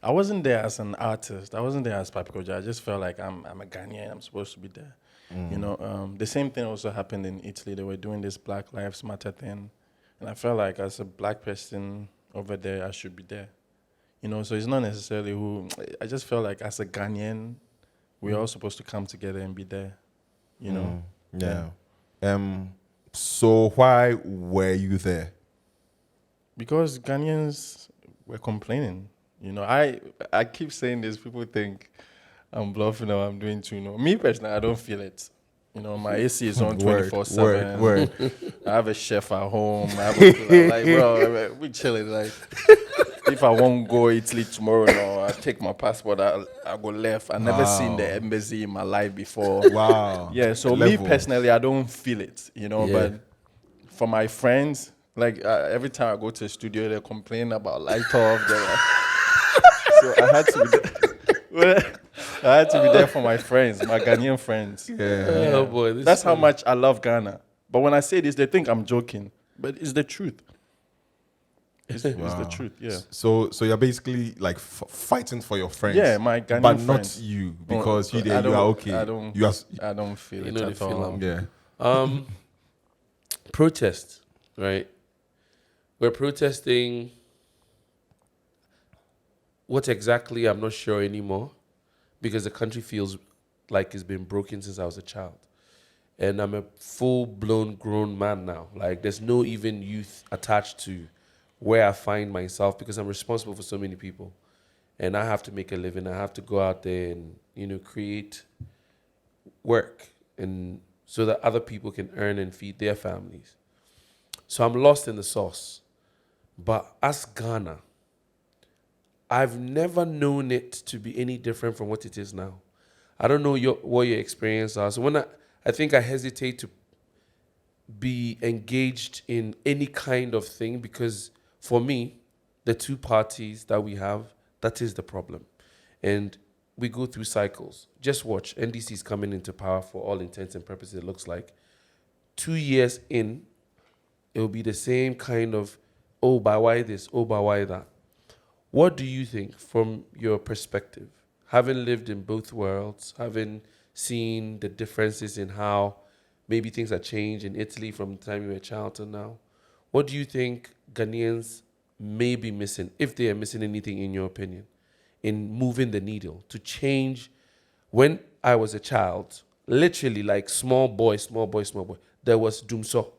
I wasn't there as an artist. I wasn't there as Papi Kojo. I just felt like I'm a Ghanaian. I'm supposed to be there. You know, the same thing also happened in Italy. They were doing this Black Lives Matter thing, and I felt like as a black person over there, I should be there. You know, so it's not necessarily who. I just felt like as a Ghanaian, we're all supposed to come together and be there. You know. Yeah. So why were you there? Because Ghanaians were complaining. You know, I keep saying this. People think I'm bluffing or I'm doing too. No, me personally, I don't feel it. You know, my AC is on 24/7. Word. I have a chef at home. I have a like, bro, we chilling. Like, if I won't go Italy tomorrow, no, I take my passport. I go left. I never seen the embassy in my life before. Wow. Yeah. So me personally, I don't feel it. You know, but for my friends, like every time I go to the studio, they complain about light off. So I had to be there. I had to be there for my friends, my Ghanaian friends. Yeah. Oh boy, That's how much I love Ghana. But when I say this, they think I'm joking. But it's the truth. It's the truth, yeah. So you're basically like fighting for your friends. Yeah, my Ghanaian but friends. not you, because you are okay. I don't feel it at all. Yeah. Protest, right? We're protesting. What exactly, I'm not sure anymore, because the country feels like it's been broken since I was a child. And I'm a full-blown grown man now. Like, there's no even youth attached to where I find myself, because I'm responsible for so many people. And I have to make a living. I have to go out there and, you know, create work and so that other people can earn and feed their families. So I'm lost in the sauce. But as Ghana, I've never known it to be any different from what it is now. I don't know what your experience are. So when I think I hesitate to be engaged in any kind of thing, because for me, the two parties that we have, that is the problem. And we go through cycles. Just watch. NDC is coming into power for all intents and purposes, it looks like. 2 years in, it will be the same kind of, oh, but why this? Oh, but why that? What do you think from your perspective, having lived in both worlds, having seen the differences in how maybe things have changed in Italy from the time you were a child to now? What do you think Ghanaians may be missing, if they are missing anything in your opinion, in moving the needle to change? When I was a child, literally like small boy, there was Dumso.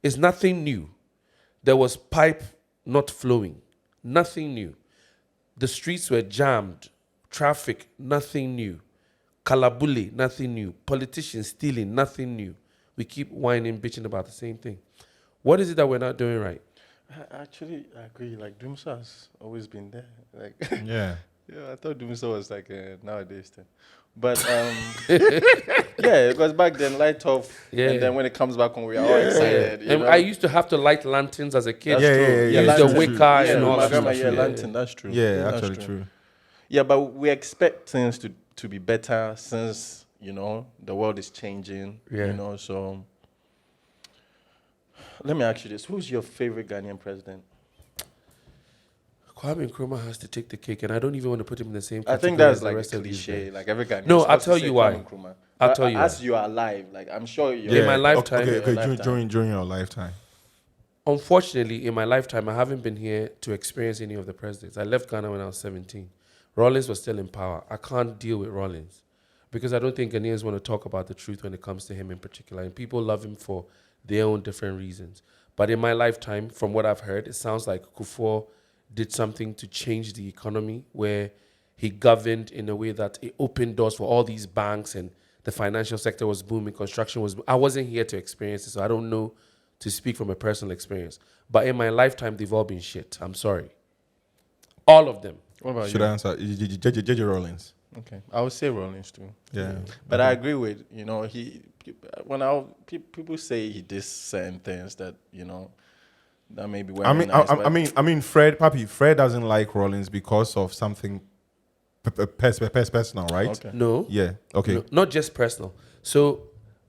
It's nothing new. There was pipe not flowing. Nothing new. The streets were jammed. Traffic, nothing new. Kalabule, nothing new. Politicians stealing, nothing new. We keep whining, bitching about the same thing. What is it that we're not doing right? Actually, I agree. Like, Dumsa has always been there. Like, Yeah. yeah, I thought Dumsa was like a nowadays thing. But, yeah, because back then, light off, and then when it comes back on, we are all excited. You know? I used to have to light lanterns as a kid. That's true. Use the wicker and all my that grandma, stuff. lantern, that's true. Yeah, That's actually true. Yeah, but we expect things to be better since, you know, the world is changing. Yeah. You know, so let me ask you this. Who's your favorite Ghanaian president? Kwame Nkrumah has to take the cake, and I don't even want to put him in the same category. I think that's as the like a rest of these cliche. guys. Like every Ghanaian. No, is I'll supposed to tell say you why. Kwame Nkrumah. I'll tell you As why. you are alive, like I'm sure you're. Yeah. In my lifetime. Okay, lifetime. during your lifetime. Unfortunately, in my lifetime, I haven't been here to experience any of the presidents. I left Ghana when I was 17. Rawlings was still in power. I can't deal with Rawlings because I don't think Ghanaians want to talk about the truth when it comes to him in particular. And people love him for their own different reasons. But in my lifetime, from what I've heard, it sounds like Kufuor did something to change the economy, where he governed in a way that it opened doors for all these banks, and the financial sector was booming, construction was booming. I wasn't here to experience it, so I don't know to speak from a personal experience. But in my lifetime, they've all been shit. I'm sorry. All of them. What about Should you? I answer? JJ Rawlings. Okay, I would say Rawlings too. Yeah. But I agree with, you know, people say he did certain things that, you know, that maybe were nice. I mean, Fred doesn't like Rawlings because of something personal, right? Okay. No. Yeah. Okay. No, not just personal. So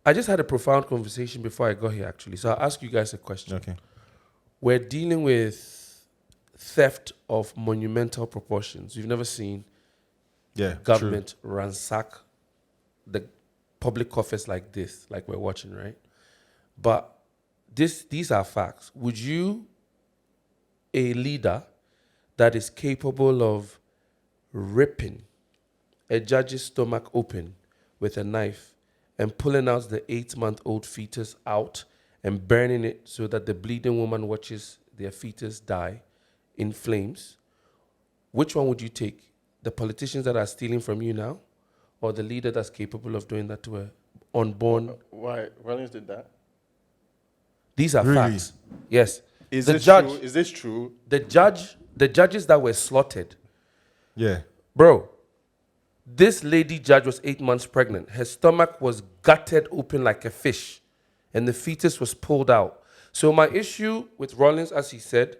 I just had a profound conversation before I got here, actually. So I'll ask you guys a question. Okay. We're dealing with theft of monumental proportions. You've never seen Yeah, government ransack the public coffers like this, like we're watching, right? But these are facts. Would you, a leader that is capable of ripping a judge's stomach open with a knife and pulling out the 8-month-old fetus out and burning it so that the bleeding woman watches their fetus die in flames, which one would you take? The politicians that are stealing from you now, or the leader that's capable of doing that to a unborn? Why Rawlings did that? These are Really? facts. Yes. Is the this judge, true? Is this true? the judges that were slaughtered, Yeah. bro. This lady judge was 8 months pregnant. Her stomach was gutted open like a fish, and the fetus was pulled out. So my issue with Rawlings, as he said,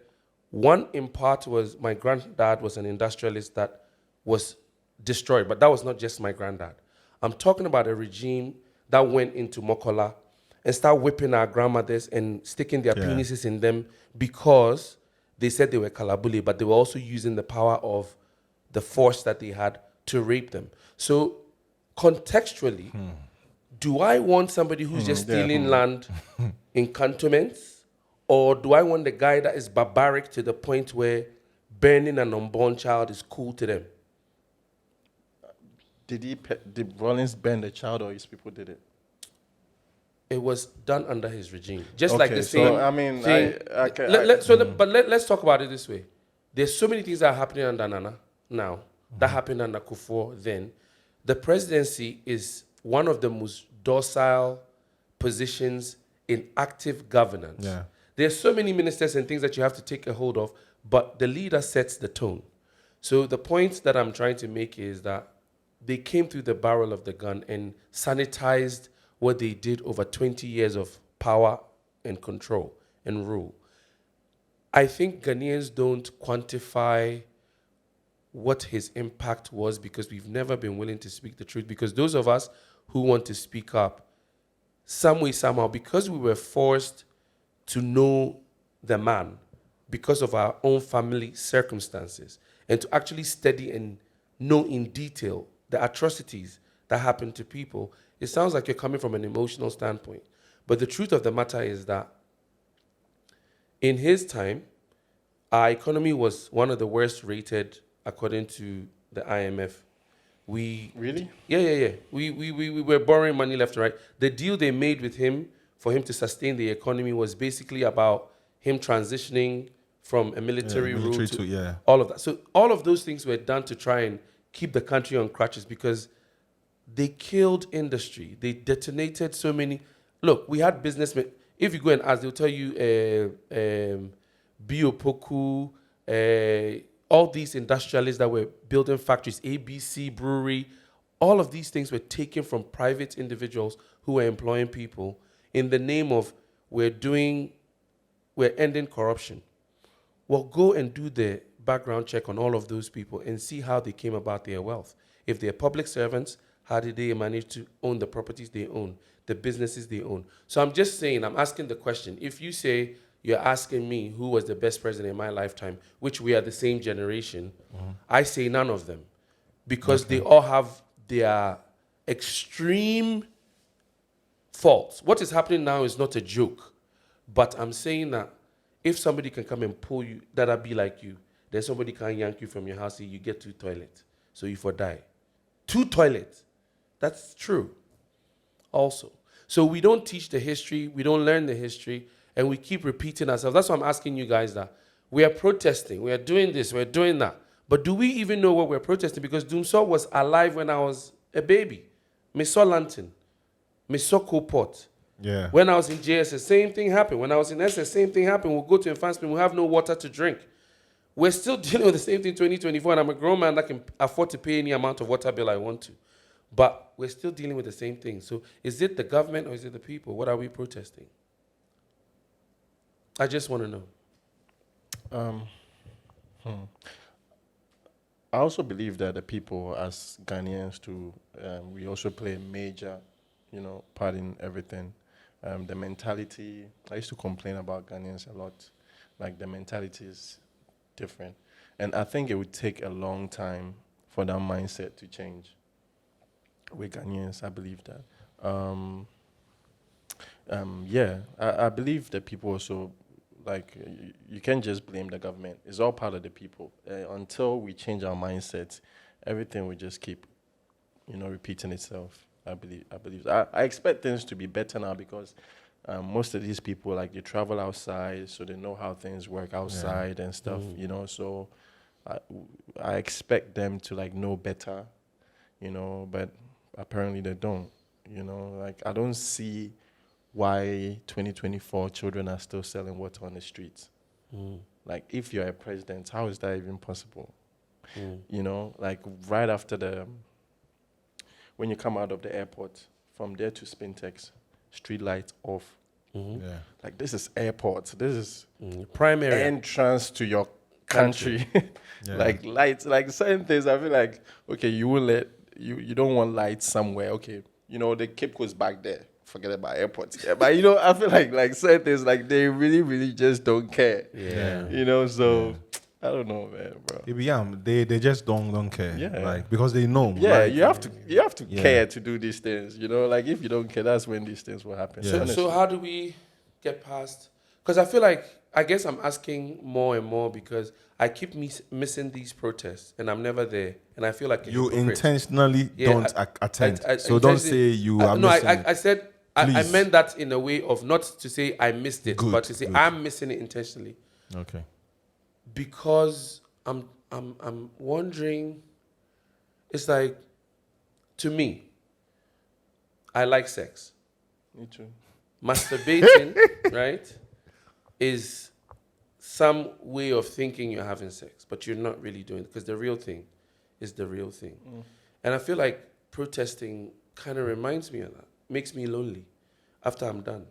one in part was my granddad was an industrialist that was destroyed, but that was not just my granddad. I'm talking about a regime that went into Mokola and started whipping our grandmothers and sticking their penises in them because they said they were Kalabuli, but they were also using the power of the force that they had to rape them. So contextually, do I want somebody who's just stealing land in cantonments? Or do I want the guy that is barbaric to the point where burning an unborn child is cool to them? Did Rawlings burn the child, or his people did it? It was done under his regime. Just like the so, same I mean, thing. I- But let's talk about it this way. There's so many things that are happening under Nana now that happened under Kufuor then. The presidency is one of the most docile positions in active governance. Yeah. There's so many ministers and things that you have to take a hold of, but the leader sets the tone. So the point that I'm trying to make is that they came through the barrel of the gun and sanitized what they did over 20 years of power and control and rule. I think Ghanaians don't quantify what his impact was because we've never been willing to speak the truth. Because those of us who want to speak up, some way, somehow, because we were forced to know the man because of our own family circumstances and to actually study and know in detail the atrocities that happen to people, it sounds like you're coming from an emotional standpoint. But the truth of the matter is that in his time, our economy was one of the worst rated according to the IMF. Really? Yeah. We were borrowing money left and right. The deal they made with him for him to sustain the economy was basically about him transitioning from a military rule to all of that. So all of those things were done to try and keep the country on crutches because they killed industry. They detonated so many. Look, we had businessmen. If you go and ask, they'll tell you Biopoku, all these industrialists that were building factories, ABC Brewery, all of these things were taken from private individuals who were employing people in the name of we're ending corruption. Well, go and do the background check on all of those people and see how they came about their wealth. If they're public servants, how did they manage to own the properties they own, the businesses they own? So I'm just saying, I'm asking the question. If you say you're asking me who was the best president in my lifetime, which we are the same generation, I say none of them because they all have their extreme faults. What is happening now is not a joke, but I'm saying that if somebody can come and pull you, that'll be like you. Then somebody can yank you from your house, you get 2 toilets, so you for die. 2 toilets. That's true. Also. So we don't teach the history, we don't learn the history, and we keep repeating ourselves. That's why I'm asking you guys that. We are protesting, we are doing this, we're doing that. But do we even know what we're protesting? Because Doomsaw was alive when I was a baby. Me saw Lantern. Me saw Coport. Yeah. When I was in JS, same thing happened. When I was in SS, same thing happened. We'll go to advancement, we have no water to drink. We're still dealing with the same thing in 2024, and I'm a grown man that can afford to pay any amount of water bill I want to. But we're still dealing with the same thing. So is it the government or is it the people? What are we protesting? I just want to know. I also believe that the people, as Ghanaians too, we also play a major, part in everything. The mentality, I used to complain about Ghanaians a lot. Like the mentality is different. And I think it would take a long time for that mindset to change. With Ghanaians, I believe that. Yeah, I believe that people also, like, you can't just blame the government. It's all part of the people. Until we change our mindsets, everything will just keep, repeating itself. I believe. I expect things to be better now because most of these people, like, they travel outside, so they know how things work outside and stuff. So I expect them to, like, know better. But apparently they don't. Like, I don't see why 2024 children are still selling water on the streets. Like, if you're a president, how is that even possible? Like, right after when you come out of the airport, from there to Spintex, street lights off. Yeah. Like, this is airport. This is primary entrance to your country. Yeah. Like, lights, like certain things, I feel like, okay, you don't want lights somewhere. Okay, the Cape Coast back there. Forget about airports. Yeah, but I feel like certain things, like, they really, really just don't care. So I don't know, man, bro. They just don't care. Yeah. Like, because they know. Yeah, like, you have to care to do these things. Like, if you don't care, that's when these things will happen. Yeah. So how do we get past? Because I feel like, I guess I'm asking more and more because I keep missing these protests and I'm never there, and I feel like a you hypocrite. intentionally don't attend. I So don't say you are no, missing. I said I Please. meant that in a way of not to say I missed it, Good, but to say good. I'm missing it intentionally Okay. because I'm wondering. It's like, to me, I like sex. Me too. Masturbating, right, is some way of thinking you're having sex, but you're not really doing it because the real thing is the real thing. And I feel like protesting kind of reminds me of that, makes me lonely after I'm done.